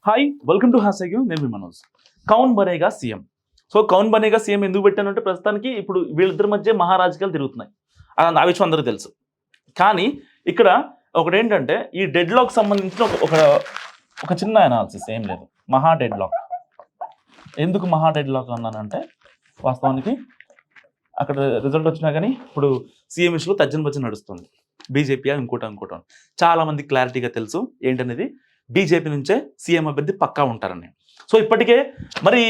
Hi welcome to hash నేను మీ మనోజ్. కౌన్ Banega CM. So కౌన్ Banega CM ఎందుకు పెట్టానంటే ప్రస్తుతానికి ఇప్పుడు వీళ్ళిద్దరి మధ్య మహారాజకీయాలు తిరుగుతున్నాయి. ఆ విషయం అందరికీ తెలుసు. కానీ ఇక్కడ ఒకటేంటంటే ఈ డెడ్ లాక్ సంబంధించిన ఒక చిన్న అనాలిసిస్ ఏం లేదు. మహా డెడ్ లాక్ ఎందుకు మహా డెడ్ లాక్ అన్నానంటే వాస్తవానికి అక్కడ రిజల్ట్ వచ్చినా కానీ ఇప్పుడు సీఎం ఇష్యూలో తర్జన భర్జన నడుస్తుంది. బీజేపీ ఇంకోటి చాలా మంది క్లారిటీగా తెలుసు ఏంటనేది. బీజేపీ నుంచే సీఎం అభ్యర్థి పక్కా ఉంటారని. సో ఇప్పటికే మరి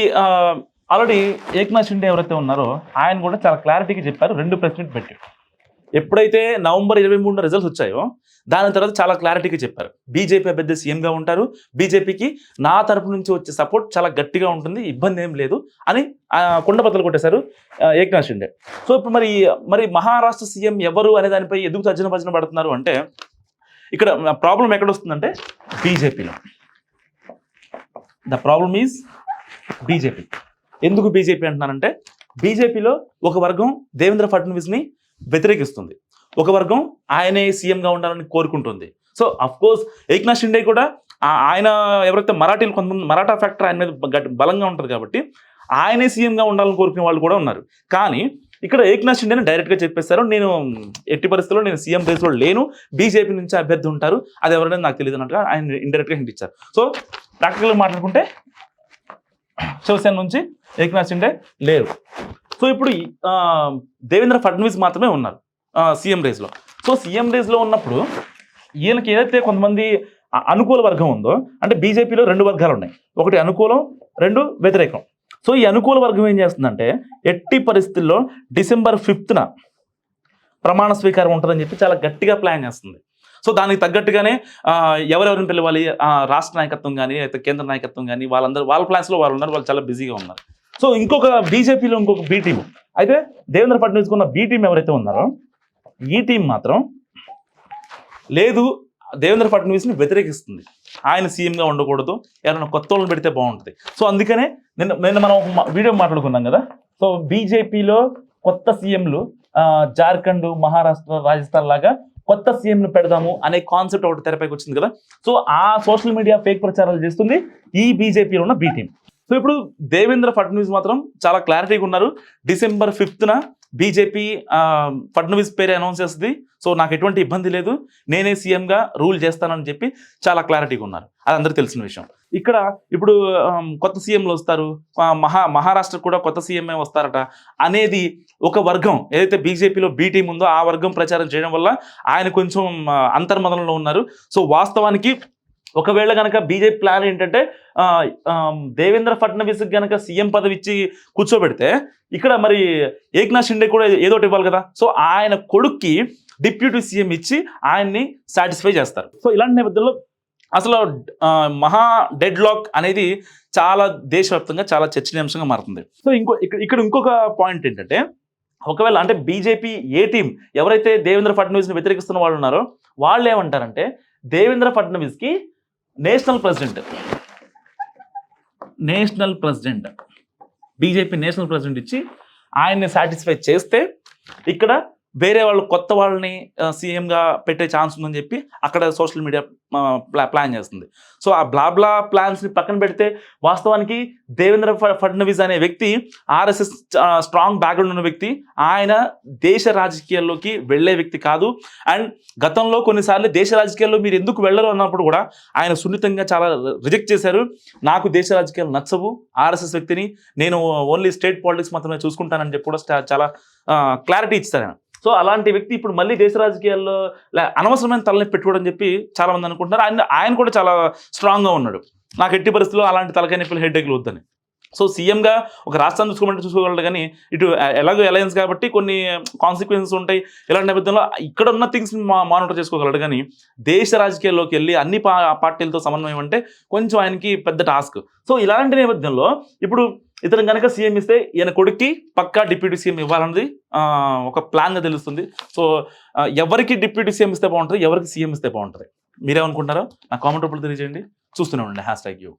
ఆల్రెడీ ఏక్నాథ్ షిండే ఎవరైతే ఉన్నారో ఆయన కూడా చాలా క్లారిటీగా చెప్పారు. 2 ప్రెస్ మీట్ పెట్టి ఎప్పుడైతే నవంబర్ 23 రిజల్ట్స్ వచ్చాయో దాని తర్వాత చాలా క్లారిటీగా చెప్పారు. బీజేపీ అభ్యర్థి సీఎంగా ఉంటారు, బీజేపీకి నా తరపు నుంచి వచ్చే సపోర్ట్ చాలా గట్టిగా ఉంటుంది, ఇబ్బంది ఏం లేదు అని కుండబద్దలు కొట్టేశారు ఏక్నాథ్ షిండే. సో ఇప్పుడు మరి మహారాష్ట్ర సీఎం ఎవరు అనే దానిపై ఎందుకు తర్జన భర్జన పడుతున్నారు అంటే ఇక్కడ ప్రాబ్లం ఎక్కడ వస్తుందంటే బీజేపీలో. The problem is BJP. ఎందుకు బీజేపీ అంటున్నానంటే బీజేపీలో ఒక వర్గం దేవేంద్ర ఫడ్నవీస్ని వ్యతిరేకిస్తుంది, ఒక వర్గం ఆయనే సీఎంగా ఉండాలని కోరుకుంటుంది. సో అఫ్కోర్స్ ఏక్నాథ్ షిండే కూడా ఆయన ఎవరైతే మరాఠీలు కొంతమంది మరాఠా ఫ్యాక్టర్ ఆయన మీద బలంగా ఉంటుంది కాబట్టి ఆయనే సీఎంగా ఉండాలని కోరుకునే వాళ్ళు కూడా ఉన్నారు. కానీ ఇక్కడ ఏక్నాథ్ షిండేని డైరెక్ట్గా చెప్పేశారు, నేను ఎట్టి పరిస్థితుల్లో నేను సీఎం రేస్లో లేను, బీజేపీ నుంచి అభ్యర్థి ఉంటారు, అది ఎవరైనా నాకు తెలియదు అన్నట్టుగా ఆయన ఇండైరెక్ట్గా హింట్ ఇచ్చారు. సో ప్రాక్టికల్గా మాట్లాడుకుంటే శివసేన నుంచి ఏక్నాథ్ షిండే లేరు. సో ఇప్పుడు దేవేంద్ర ఫడ్నవీస్ మాత్రమే ఉన్నారు సీఎం రేస్లో. సో సీఎం రేస్లో ఉన్నప్పుడు ఈయనకి ఏదైతే కొంతమంది అనుకూల వర్గం ఉందో, అంటే బీజేపీలో 2 వర్గాలు ఉన్నాయి, ఒకటి అనుకూలం, 2 వ్యతిరేకం. సో ఈ అనుకూల వర్గం ఏం చేస్తుందంటే ఎట్టి పరిస్థితుల్లో డిసెంబర్ 5న ప్రమాణ స్వీకారం ఉంటుందని చెప్పి చాలా గట్టిగా ప్లాన్ చేస్తుంది. సో దానికి తగ్గట్టుగానే ఎవరెవరిని పిలవాలి, రాష్ట్ర నాయకత్వం కానీ అయితే కేంద్ర నాయకత్వం కానీ వాళ్ళందరూ వాళ్ళ ప్లాన్స్లో వాళ్ళు ఉన్నారు, వాళ్ళు చాలా బిజీగా ఉన్నారు. సో బీజేపీలో ఇంకొక బీ టీం, అయితే దేవేంద్ర ఫడ్నవీస్ ఉన్న బీ టీం ఎవరైతే ఉన్నారో ఈ టీం మాత్రం లేదు, దేవేంద్ర ఫడ్నవీస్ని వ్యతిరేకిస్తుంది, ఆయన సీఎంగా ఉండకూడదు, ఎవరైనా కొత్త వాళ్ళని పెడితే బాగుంటుంది. సో అందుకనే నిన్న మనం వీడియో మాట్లాడుకున్నాం కదా. సో బీజేపీలో కొత్త సీఎంలు జార్ఖండ్, మహారాష్ట్ర, రాజస్థాన్ లాగా కొత్త సీఎంను పెడదాము అనే కాన్సెప్ట్ ఒకటి తెరపైకి వచ్చింది కదా. సో ఆ సోషల్ మీడియా ఫేక్ ప్రచారాలు చేస్తుంది ఈ బీజేపీలో ఉన్న బీ టీం. సో ఇప్పుడు దేవేంద్ర ఫడ్నవీస్ మాత్రం చాలా క్లారిటీగా ఉన్నారు. డిసెంబర్ 5న బీజేపీ ఫడ్నవీస్ పేరే అనౌన్స్ చేస్తుంది. సో నాకు ఎటువంటి ఇబ్బంది లేదు, నేనే సీఎంగా రూల్ చేస్తానని చెప్పి చాలా క్లారిటీగా ఉన్నారు. అది అందరికీ తెలిసిన విషయం. ఇక్కడ ఇప్పుడు కొత్త సీఎంలు వస్తారు, మహారాష్ట్ర కూడా కొత్త సీఎంఏ వస్తారట అనేది ఒక వర్గం ఏదైతే బీజేపీలో బీ టీం ఉందో ఆ వర్గం ప్రచారం చేయడం వల్ల ఆయన కొంచెం అంతర్మదంలో ఉన్నారు. సో వాస్తవానికి ఒకవేళ కనుక బీజేపీ ప్లాన్ ఏంటంటే దేవేంద్ర ఫడ్నవీస్కి కనుక సీఎం పదవి ఇచ్చి కూర్చోబెడితే ఇక్కడ మరి ఏక్నాథ్ షిండే కూడా ఏదో ఒకటి ఇవ్వాలి కదా. సో ఆయన కొడుక్కి డిప్యూటీ సీఎం ఇచ్చి ఆయన్ని సాటిస్ఫై చేస్తారు. సో ఇలాంటి నేపథ్యంలో అసలు మహా డెడ్ లాక్ అనేది చాలా దేశవ్యాప్తంగా చాలా చర్చనీయాంశంగా మారుతుంది. సో ఇక్కడ ఇంకొక పాయింట్ ఏంటంటే ఒకవేళ అంటే బీజేపీ ఏ టీం ఎవరైతే దేవేంద్ర ఫడ్నవీస్ని వ్యతిరేకిస్తున్న వాళ్ళు ఉన్నారో వాళ్ళు ఏమంటారంటే దేవేంద్ర ఫడ్నవీస్కి national president BJP national president ఇచ్చి ఆయన్ని సాటిస్ఫై చేస్తే ఇక్కడ వేరే వాళ్ళు కొత్త వాళ్ళని సీఎంగా పెట్టే ఛాన్స్ ఉందని చెప్పి అక్కడ సోషల్ మీడియా ప్లాన్ చేస్తుంది. సో ఆ బ్లాబ్లా ప్లాన్స్ని పక్కన పెడితే వాస్తవానికి దేవేంద్ర ఫడ్నవీస్ అనే వ్యక్తి ఆర్ఎస్ఎస్ స్ట్రాంగ్ బ్యాక్గ్రౌండ్ ఉన్న వ్యక్తి, ఆయన దేశ రాజకీయాల్లోకి వెళ్ళే వ్యక్తి కాదు. అండ్ గతంలో కొన్నిసార్లు దేశ రాజకీయాల్లో మీరు ఎందుకు వెళ్ళరు అన్నప్పుడు కూడా ఆయన సున్నితంగా చాలా రిజెక్ట్ చేశారు. నాకు దేశ రాజకీయాలు నచ్చవు, ఆర్ఎస్ఎస్ వ్యక్తిని, నేను ఓన్లీ స్టేట్ పాలిటిక్స్ మాత్రమే చూసుకుంటానని చెప్పి కూడా చాలా క్లారిటీ ఇచ్చారు ఆయన. సో అలాంటి వ్యక్తి ఇప్పుడు మళ్ళీ దేశ రాజకీయాల్లో అనవసరమైన తలనొప్పి పెట్టుకోవడం చెప్పి చాలా మంది అనుకుంటున్నారు. ఆయన కూడా చాలా స్ట్రాంగ్గా ఉన్నాడు, నాకు ఎట్టి పరిస్థితుల్లో అలాంటి తలకాయ నొప్పులు హెడ్ఏక్లు వద్దని. సో సీఎంగా ఒక రాష్ట్రాన్ని చూసుకోగలడు, కానీ ఇటు ఎలాగో అలయన్స్ కాబట్టి కొన్ని కాన్సిక్వెన్సెస్ ఉంటాయి. ఇలాంటి నేపథ్యంలో ఇక్కడ ఉన్న థింగ్స్ని మానిటర్ చేసుకోగలడు, కానీ దేశ రాజకీయాల్లోకి వెళ్ళి అన్ని పార్టీలతో సమన్వయం అంటే కొంచెం ఆయనకి పెద్ద టాస్క్. సో ఇలాంటి నేపథ్యంలో ఇప్పుడు ఇతను కనుక సీఎం ఇస్తే ఈయన కొడుక్కి పక్కా డిప్యూటీ సీఎం ఇవ్వాలన్నది ఒక ప్లాన్గా తెలుస్తుంది. సో ఎవరికి డిప్యూటీ సీఎం ఇస్తే బాగుంటుంది, ఎవరికి సీఎం ఇస్తే బాగుంటుంది, మీరేమనుకుంటారో నా కామెంట్ రూపంలో తెలియజేయండి. చూస్తూనే ఉండండి హ్యాష్ ట్యాగ్ యూ.